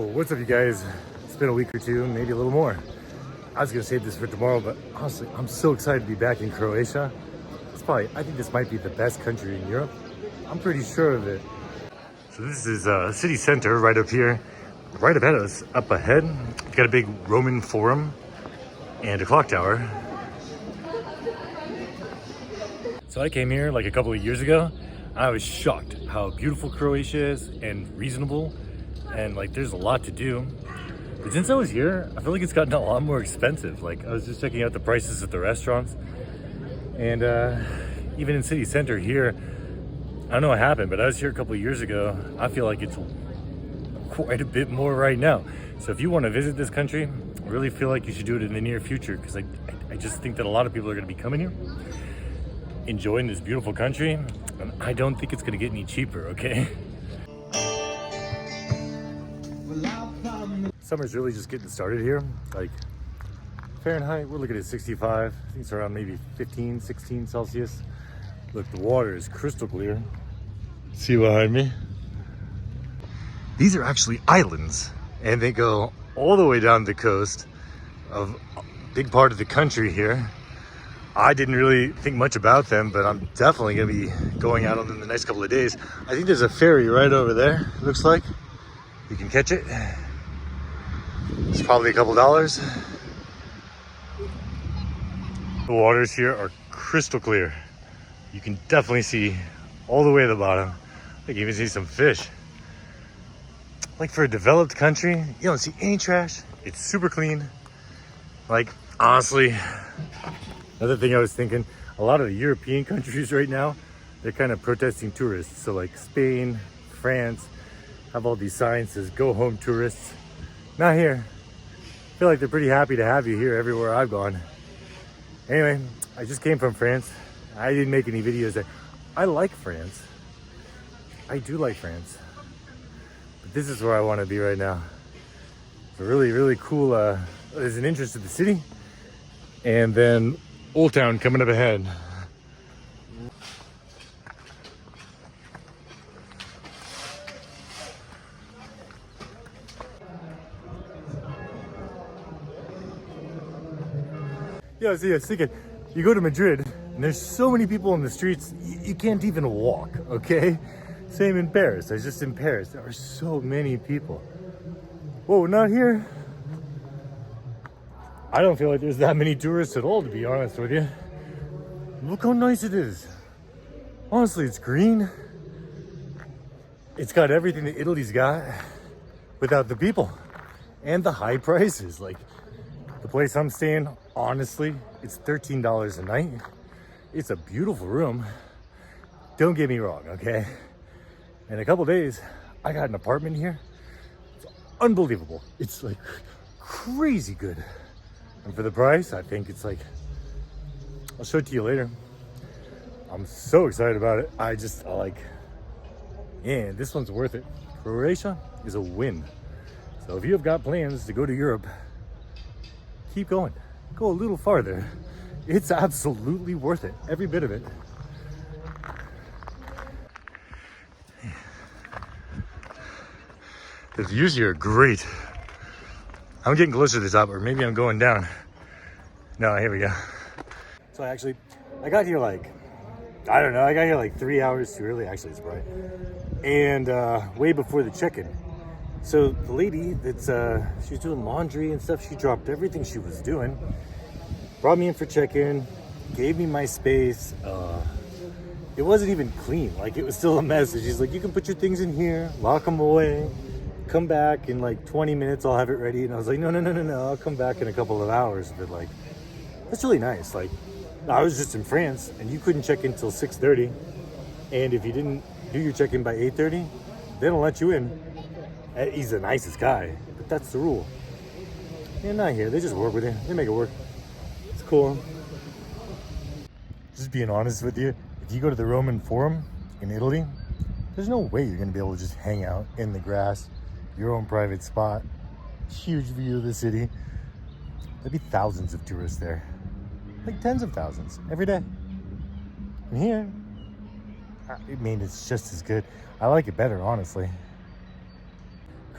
What's up, you guys? It's been a week or two, maybe a little more. I was gonna save this for tomorrow, but honestly, I'm so excited to be back in Croatia. I think this might be the best country in Europe. I'm pretty sure of it. So this is city center right up here. Right ahead of us, up ahead, we've got a big Roman forum and a clock tower. So I came here like a couple of years ago. I was shocked how beautiful Croatia is and reasonable. And like there's a lot to do, but since I was here I feel like it's gotten a lot more expensive. Like I was just checking out the prices at the restaurants, and even in city center here, I don't know what happened, but I was here a couple of years ago. I feel like it's quite a bit more right now. So if you want to visit this country, I really feel like you should do it in the near future, because I just think that a lot of people are going to be coming here, enjoying this beautiful country, and I don't think it's going to get any cheaper. Okay. Summer's really just getting started here. Like Fahrenheit, we're looking at 65. I think it's around maybe 15, 16 Celsius. Look, the water is crystal clear. See behind me? These are actually islands, and they go all the way down the coast of a big part of the country here. I didn't really think much about them, but I'm definitely gonna be going out on them the next couple of days. I think there's a ferry right over there, it looks like. You can catch it. It's probably a couple dollars. The waters here are crystal clear. You can definitely see all the way to the bottom. I can even see some fish. Like for a developed country, you don't see any trash. It's super clean. Like honestly, another thing I was thinking, a lot of the European countries right now, they're kind of protesting tourists. So like Spain, France, have all these signs that says go home tourists. Not here. I feel like they're pretty happy to have you here everywhere I've gone. Anyway, I just came from France. I didn't make any videos there. I like France. I do like France. But this is where I want to be right now. It's a really, really cool, there's an entrance to the city, and then Old Town coming up ahead. Yeah, see, I was thinking, you go to Madrid, and there's so many people in the streets, you can't even walk, okay? Same in Paris. I was just in Paris. There are so many people. Whoa, not here. I don't feel like there's that many tourists at all, to be honest with you. Look how nice it is. Honestly, it's green. It's got everything that Italy's got without the people and the high prices. Like, the place I'm staying, honestly, it's $13 a night. It's a beautiful room. Don't get me wrong, okay? In a couple days, I got an apartment here. It's unbelievable. It's like crazy good. And for the price, I think it's like, I'll show it to you later. I'm so excited about it. I like, yeah, this one's worth it. Croatia is a win. So if you have got plans to go to Europe, keep going. Go a little farther. It's absolutely worth it. Every bit of it. The views here are great. I'm getting closer to the top, or maybe I'm going down. No, here we go. So I got here like, I don't know, I got here like 3 hours too early. Actually, it's bright. And way before the check-in. So the lady that's, she was doing laundry and stuff, she dropped everything she was doing, brought me in for check-in, gave me my space. It wasn't even clean, like it was still a mess. And she's like, you can put your things in here, lock them away, come back in like 20 minutes, I'll have it ready. And I was like, no, I'll come back in a couple of hours. But like, that's really nice. Like, I was just in France and you couldn't check in till 6:30. And if you didn't do your check-in by 8:30, they don't let you in. He's the nicest guy, but that's the rule. They're not here, they just work with you. They make it work. It's cool. Just being honest with you, if you go to the Roman Forum in Italy, there's no way you're gonna be able to just hang out in the grass, your own private spot, huge view of the city. There'd be thousands of tourists there. Like tens of thousands every day. And here, I mean, it's just as good. I like it better, honestly.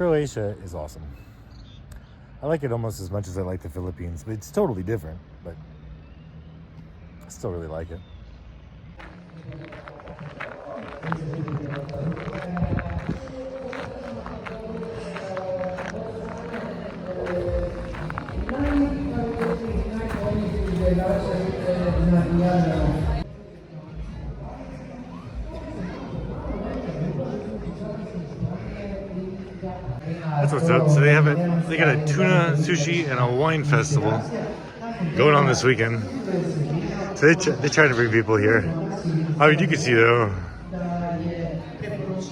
Croatia is awesome. I like it almost as much as I like the Philippines, but it's totally different, but I still really like it. That's what's up. So they got a tuna sushi and a wine festival going on this weekend. So they try to bring people here. I mean, you can see though,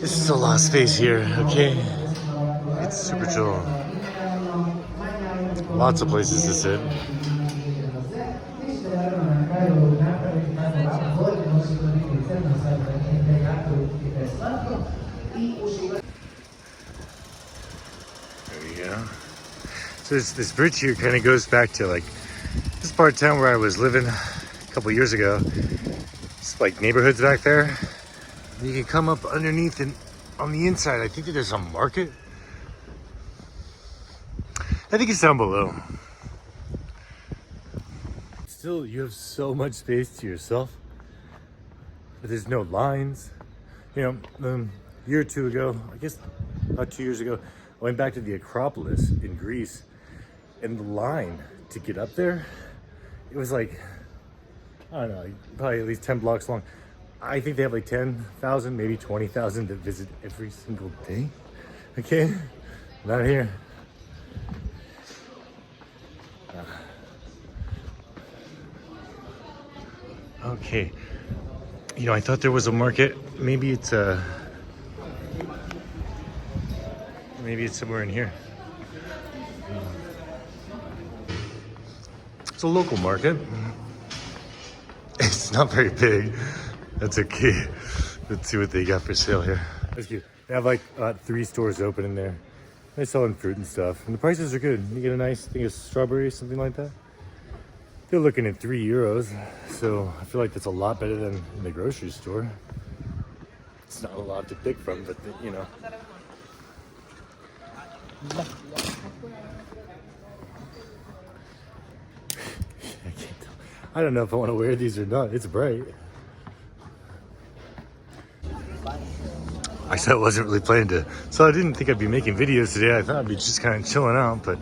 this is a lot of space here, okay? It's super chill. Lots of places to sit. There we go. So this bridge here kind of goes back to like this part of town where I was living a couple years ago. It's like neighborhoods back there. You can come up underneath and on the inside, I think that there's a market. I think it's down below. Still, you have so much space to yourself, but there's no lines. You know, a year or two ago, I guess about 2 years ago, I went back to the Acropolis in Greece, and the line to get up there, it was like, I don't know, probably at least 10 blocks long. I think they have like 10,000, maybe 20,000 that visit every single day. Okay, not here. Okay, you know, I thought there was a market. Maybe it's somewhere in here. It's a local market. It's not very big. That's okay. Let's see what they got for sale here. That's cute. They have like 3 stores open in there. They're selling fruit and stuff, and the prices are good. You get a nice thing of strawberries, something like that. They're looking at €3, so I feel like that's a lot better than in the grocery store. It's not a lot to pick from, but you know. I can't tell. I don't know if I want to wear these or not. It's bright. I said I wasn't really planning to, so I didn't think I'd be making videos today. I thought I'd be just kind of chilling out, but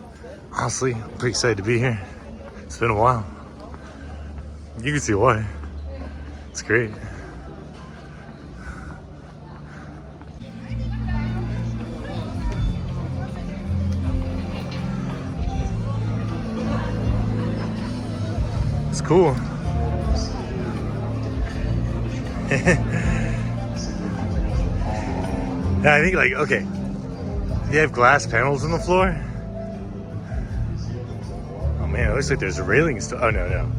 honestly, I'm pretty excited to be here. It's been a while. You can see why. It's great. It's cool. Yeah, I think like, okay, they have glass panels on the floor. Oh man, it looks like there's a railing still. Oh no.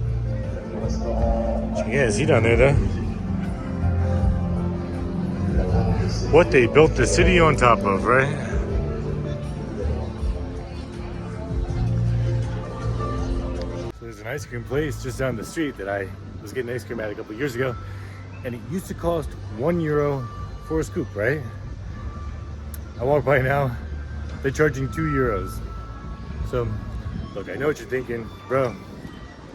Yeah, is he down there though? What they built the city on top of, right? So there's an ice cream place just down the street that I was getting ice cream at a couple years ago, and it used to cost €1 for a scoop, right? I walk by now, they're charging €2. So, look, I know what you're thinking, bro.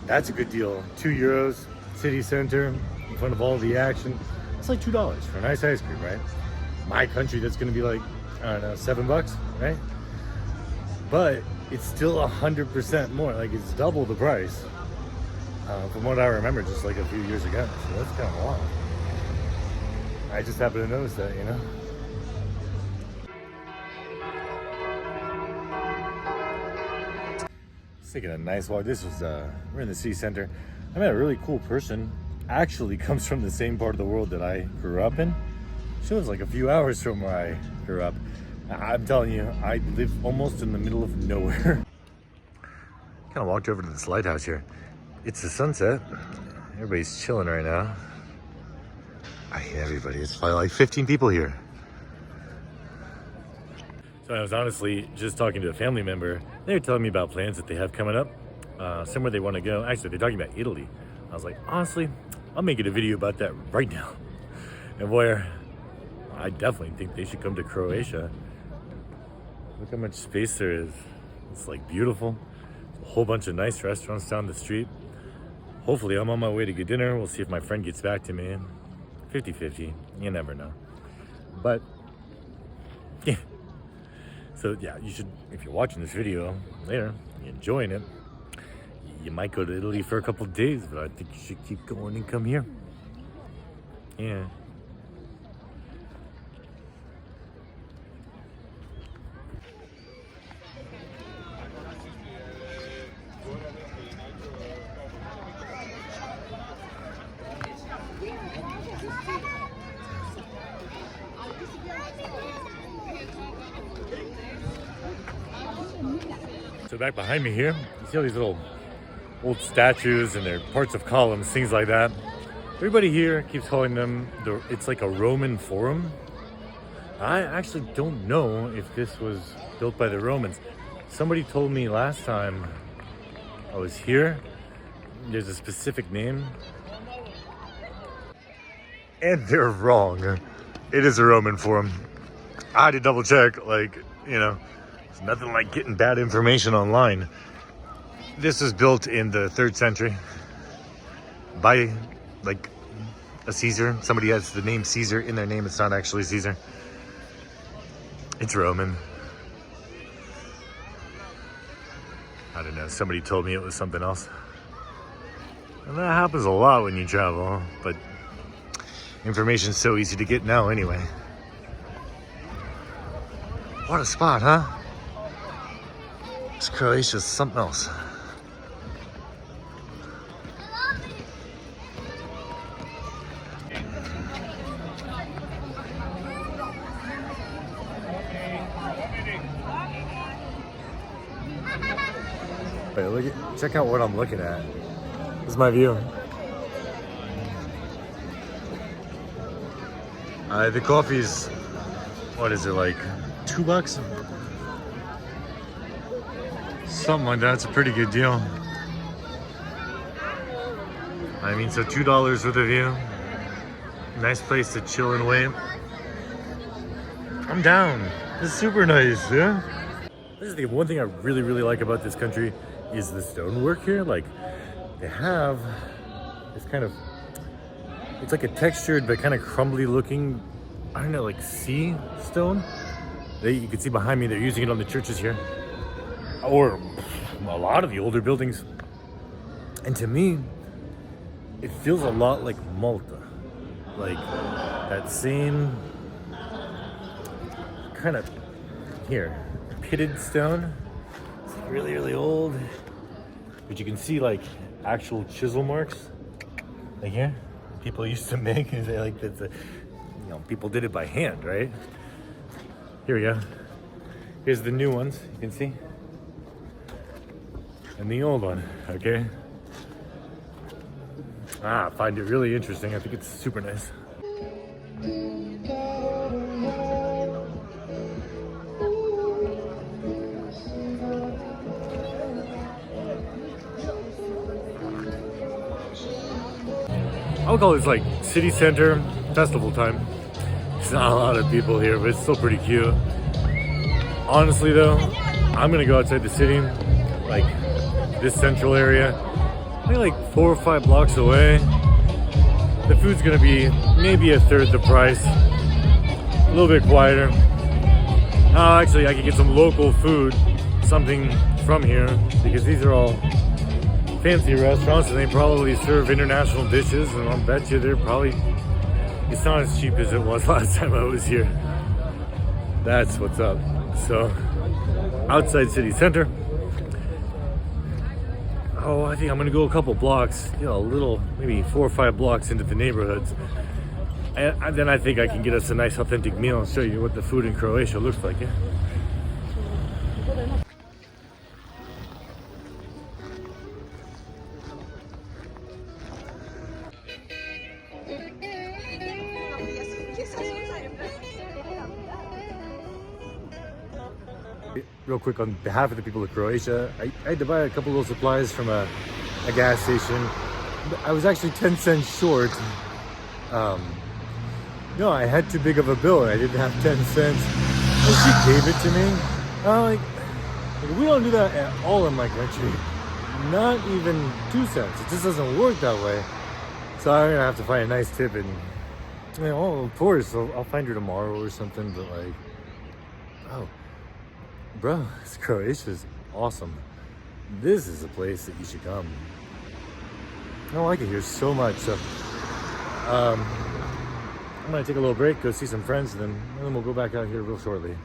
That's a good deal. €2, city center, in front of all the action. It's like $2 for a nice ice cream, right? My country, that's gonna be like, I don't know, $7, right? But it's still 100% more. Like, it's double the price from what I remember just like a few years ago. So that's kind of wild. I just happened to notice that, you know? Taking a nice walk. This was we're in the city center. I met a really cool person. Actually comes from the same part of the world that I grew up in. She lives like a few hours from where I grew up. I'm telling you, I live almost in the middle of nowhere. Kind of walked over to this lighthouse here. It's the sunset. Everybody's chilling right now. I hate everybody. It's probably like 15 people here. So I was honestly just talking to a family member. They were telling me about plans that they have coming up, somewhere they want to go. Actually, they're talking about Italy. I was like, honestly, I'll make it a video about that right now. And where I definitely think they should come to Croatia. Look how much space there is. It's like beautiful. A whole bunch of nice restaurants down the street. Hopefully I'm on my way to get dinner. We'll see if my friend gets back to me. 50-50, you never know. But yeah. So yeah, you should, if you're watching this video later, you're enjoying it, you might go to Italy for a couple of days, but I think you should keep going and come here. Yeah. So back behind me here, you see all these little old statues and they're parts of columns, things like that. Everybody here keeps calling them, it's like a Roman forum. I actually don't know if this was built by the Romans. Somebody told me last time I was here, there's a specific name. And they're wrong. It is a Roman forum. I had to double check, like, you know, it's nothing like getting bad information online. This was built in the 3rd century by like a Caesar. Somebody has the name Caesar in their name. It's not actually Caesar. It's Roman. I don't know. Somebody told me it was something else. And that happens a lot when you travel, but information's so easy to get now anyway. What a spot, huh? This Croatia's something else. Wait, look at, check out what I'm looking at. This is my view. The coffee's, what is it, like $2? Something like that. It's a pretty good deal. I mean, so $2 worth of view. Nice place to chill and wait. I'm down. It's super nice, yeah? This is the one thing I really, really like about this country is the stonework here. Like, they have this kind of, it's like a textured but kind of crumbly looking, I don't know, like sea stone. You can see behind me, they're using it on the churches here. Or a lot of the older buildings. And to me, it feels a lot like Malta. Like that same kind of, here, pitted stone. It's really, really old. But you can see like actual chisel marks. Like here, people used to make, they like that's a, you know, people did it by hand, right? Here we go. Here's the new ones, you can see. And the old one, okay? I find it really interesting. I think it's super nice. I would call this like city center festival time. There's not a lot of people here, but it's still pretty cute. Honestly though, I'm gonna go outside the city, like this central area, maybe like 4 or 5 blocks away. The food's gonna be maybe a third the price, a little bit quieter. Actually, I could get some local food, something from here, because these are all fancy restaurants and they probably serve international dishes, and I'll bet you they're probably, it's not as cheap as it was last time I was here. That's what's up. So, outside city center. Oh, I think I'm gonna go a couple blocks, you know, a little, maybe 4 or 5 blocks into the neighborhoods. And then I think I can get us a nice authentic meal and show you what the food in Croatia looks like, yeah? Real quick, on behalf of the people of Croatia, I had to buy a couple little supplies from a gas station. I was actually 10 cents short. No, I had too big of a bill. I didn't have 10 cents. And she gave it to me. Like we don't do that at all in my country. Not even 2 cents. It just doesn't work that way. So I'm gonna have to find a nice tip, and of course I'll find her tomorrow or something. But like, oh, bro, this Croatia's awesome. This is a place that you should come. I like it here so much. So I'm gonna take a little break, go see some friends, and then we'll go back out here real shortly.